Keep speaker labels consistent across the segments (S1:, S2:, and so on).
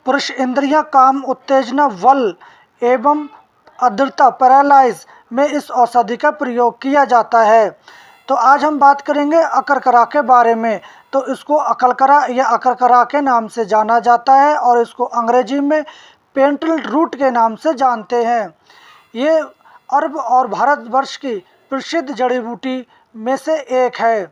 S1: पुरुष इंद्रियां, काम, उत्तेजना, बल एवं अधीरता, पैरालाइज में इस औषधि का प्रयोग किया जाता है। तो आज हम बात करेंगे अकरकरा के बारे में। तो इसको अकलकरा या अकरकरा के नाम से जाना जाता है और इसको अंग्रेजी में पेंटल रूट के नाम से जानते हैं। ये अरब और भारतवर्ष की प्रसिद्ध जड़ी बूटी में से एक है।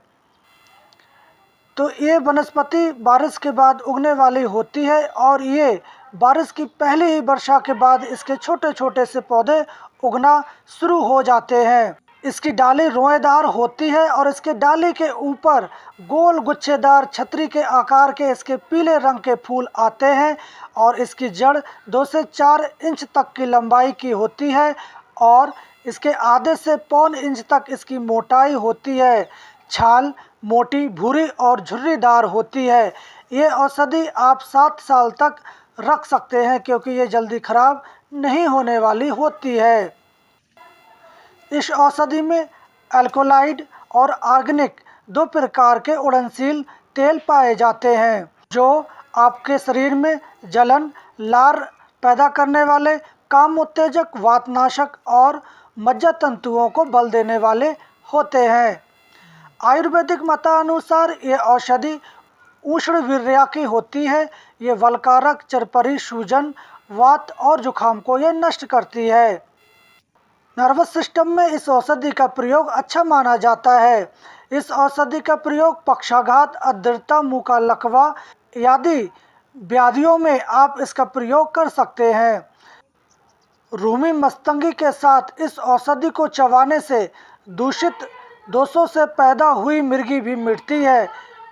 S1: तो ये वनस्पति बारिश के बाद उगने वाली होती है और ये बारिश की पहली ही वर्षा के बाद इसके छोटे छोटे से पौधे उगना शुरू हो जाते हैं। इसकी डाली रोएदार होती है और इसके डाली के ऊपर गोल गुच्छेदार छतरी के आकार के इसके पीले रंग के फूल आते हैं और इसकी जड़ 2 से 4 इंच तक की लंबाई की होती है और इसके आधे से पौन इंच तक इसकी मोटाई होती है। छाल मोटी, भूरी और झुर्रीदार होती है। ये औषधि आप 7 साल तक रख सकते हैं क्योंकि ये जल्दी खराब नहीं होने वाली होती है। इस औषधि में अल्कोलाइड और ऑर्गेनिक 2 प्रकार के उड़नशील तेल पाए जाते हैं जो आपके शरीर में जलन, लार पैदा करने वाले, काम उत्तेजक, वातनाशक और मज्जा तंतुओं को बल देने वाले होते हैं। आयुर्वेदिक मतानुसार ये औषधि उष्ण वीर्या की होती है। ये वलकारक, चरपरी, सूजन, वात और जुखाम को ये नष्ट करती है। नर्वस सिस्टम में इस औषधि का प्रयोग अच्छा माना जाता है। इस औषधि का प्रयोग पक्षाघात, अधीरता, मुंह का लकवा आदि व्याधियों में आप इसका प्रयोग कर सकते हैं। रूमी मस्तंगी के साथ इस औषधि को चबाने से दूषित दोषों से पैदा हुई मिर्गी भी मिटती है।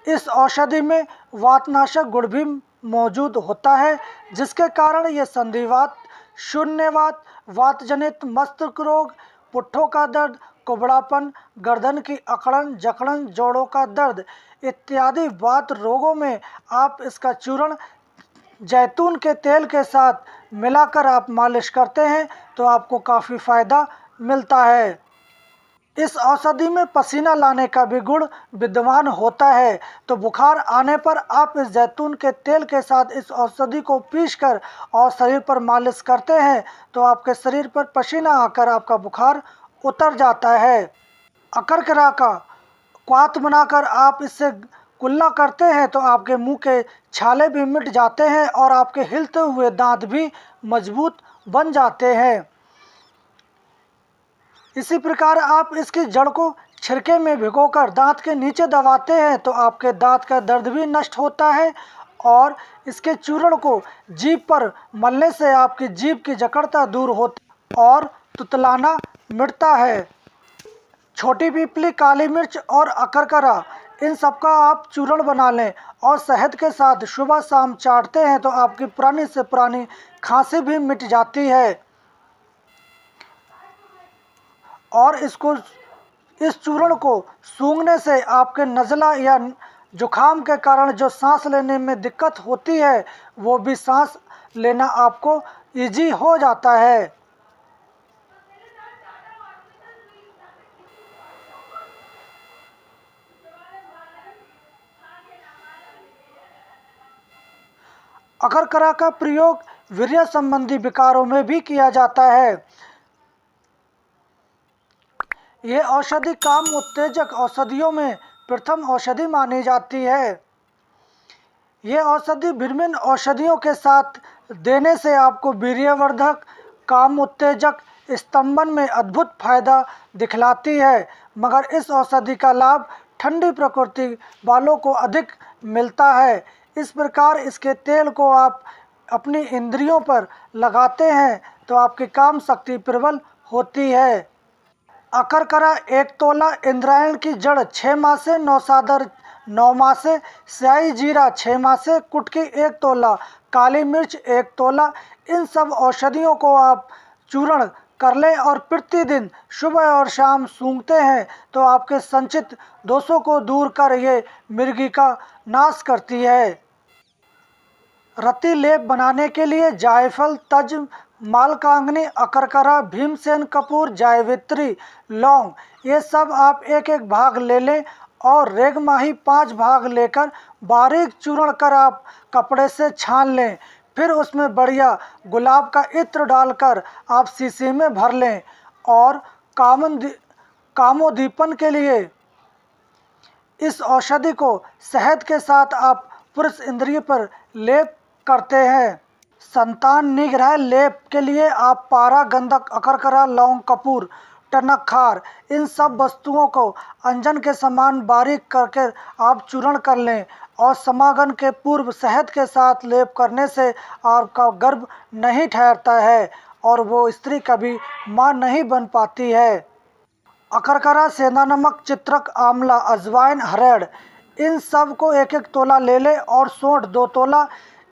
S1: इस औषधि में वातनाशक गुण भी मौजूद होता है जिसके कारण ये संधिवात, शून्यवात, वातजनित मस्तिष्क रोग, पुट्ठों का दर्द, कुबड़ापन, गर्दन की अकड़न, जकड़न, जोड़ों का दर्द इत्यादि वात रोगों में आप इसका चूर्ण जैतून के तेल के साथ मिलाकर आप मालिश करते हैं तो आपको काफ़ी फायदा मिलता है। इस औषधि में पसीना लाने का भी गुण विद्यमान होता है। तो बुखार आने पर आप इस जैतून के तेल के साथ इस औषधि को पीसकर और शरीर पर मालिश करते हैं तो आपके शरीर पर पसीना आकर आपका बुखार उतर जाता है। अकरकरा का क्वाथ बनाकर आप इससे कुल्ला करते हैं तो आपके मुंह के छाले भी मिट जाते हैं और आपके हिलते हुए दांत भी मजबूत बन जाते हैं। इसी प्रकार आप इसकी जड़ को छिलके में भिगोकर दांत के नीचे दबाते हैं तो आपके दांत का दर्द भी नष्ट होता है और इसके चूर्ण को जीभ पर मलने से आपकी जीभ की जकड़ता दूर होती और तुतलाना मिटता है। छोटी पीपली, काली मिर्च और अकरकरा इन सब का आप चूर्ण बना लें और शहद के साथ सुबह शाम चाटते हैं तो आपकी पुरानी से पुरानी खांसी भी मिट जाती है। और इस चूर्ण को सूंघने से आपके नज़ला या जुखाम के कारण जो सांस लेने में दिक्कत होती है वो भी सांस लेना आपको इजी हो जाता है। अकरकरा का प्रयोग वीर्य संबंधी विकारों में भी किया जाता है। ये औषधि काम उत्तेजक औषधियों में प्रथम औषधि मानी जाती है। ये औषधि विभिन्न औषधियों के साथ देने से आपको वीर्यवर्धक, काम उत्तेजक, स्तंभन में अद्भुत फायदा दिखलाती है। मगर इस औषधि का लाभ ठंडी प्रकृति वालों को अधिक मिलता है। इस प्रकार इसके तेल को आप अपनी इंद्रियों पर लगाते हैं तो आपकी काम शक्ति प्रबल होती है। अकरकरा 1 तोला, इंद्रायण की जड़ 6 मासे, नौसादर 9 मासे, स्याही जीरा 6 मासे, कुटकी 1 तोला, काली मिर्च 1 तोला, इन सब औषधियों को आप चूर्ण कर लें और प्रतिदिन सुबह और शाम सूंघते हैं तो आपके संचित दोषों को दूर कर ये मिर्गी का नाश करती है। रति लेप बनाने के लिए जायफल, तज, मालकांगनी, अकरकरा, भीमसेन कपूर, जायवित्री, लौंग ये सब आप एक एक भाग ले लें और रेगमाही 5 भाग लेकर बारीक चूर्ण कर आप कपड़े से छान लें। फिर उसमें बढ़िया गुलाब का इत्र डालकर आप शीशी में भर लें और कामोद्दीपन के लिए इस औषधि को शहद के साथ आप पुरुष इंद्रिय पर लेप करते हैं। संतान निग्रह लेप के लिए आप पारा, गंधक, अकरकरा, लौंग, कपूर, टनकखार इन सब वस्तुओं को अंजन के समान बारीक करके आप चूर्ण कर लें और समागम के पूर्व शहद के साथ लेप करने से आपका गर्भ नहीं ठहरता है और वो स्त्री कभी मां नहीं बन पाती है। अकरकरा, सेंधा नमक, चित्रक, आंवला, अजवाइन, हरड़ इन सब को 1-1 तोला ले लें और सौंठ 2 तोला।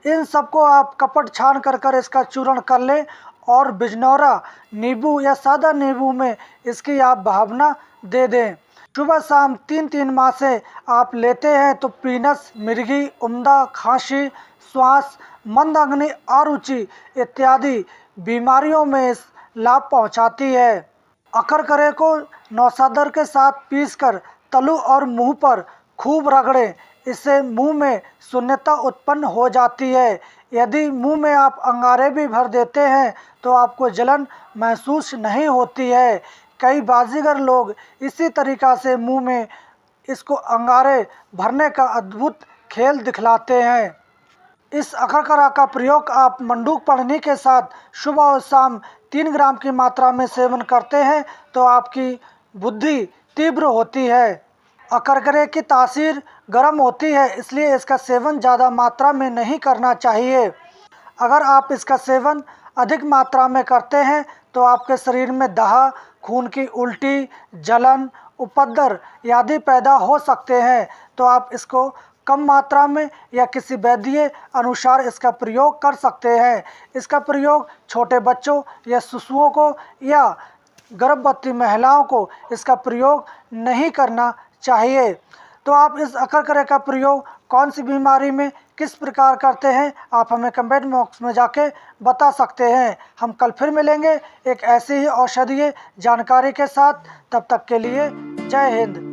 S1: इन सबको आप कपट छान कर इसका चूर्ण कर लें और बिजनौरा नींबू या सादा नींबू में इसकी आप भावना दे दें। सुबह शाम 3-3 माह से आप लेते हैं तो पीनस, मिर्गी, उम्दा, खांसी, श्वास, मंद अग्नि, अरुचि इत्यादि बीमारियों में इस लाभ पहुंचाती है। अकरकरे को नौसादर के साथ पीसकर तलु और मुंह पर खूब रगड़ें, इससे मुंह में शून्यता उत्पन्न हो जाती है। यदि मुंह में आप अंगारे भी भर देते हैं तो आपको जलन महसूस नहीं होती है। कई बाजीगर लोग इसी तरीक़ा से मुंह में इसको अंगारे भरने का अद्भुत खेल दिखलाते हैं। इस अकरकरा का प्रयोग आप मंडूक पढ़ने के साथ सुबह और शाम 3 ग्राम की मात्रा में सेवन करते हैं तो आपकी बुद्धि तीव्र होती है। अकरकरे की तासीर गर्म होती है, इसलिए इसका सेवन ज़्यादा मात्रा में नहीं करना चाहिए। अगर आप इसका सेवन अधिक मात्रा में करते हैं तो आपके शरीर में दाह, खून की उल्टी, जलन, उपद्रव आदि पैदा हो सकते हैं। तो आप इसको कम मात्रा में या किसी वैद्य अनुसार इसका प्रयोग कर सकते हैं। इसका प्रयोग छोटे बच्चों या शिशुओं को या गर्भवती महिलाओं को इसका प्रयोग नहीं करना चाहिए। तो आप इस अकरकरे का प्रयोग कौन सी बीमारी में किस प्रकार करते हैं, आप हमें कमेंट बॉक्स में जाके बता सकते हैं। हम कल फिर मिलेंगे एक ऐसी ही औषधीय जानकारी के साथ। तब तक के लिए जय हिंद।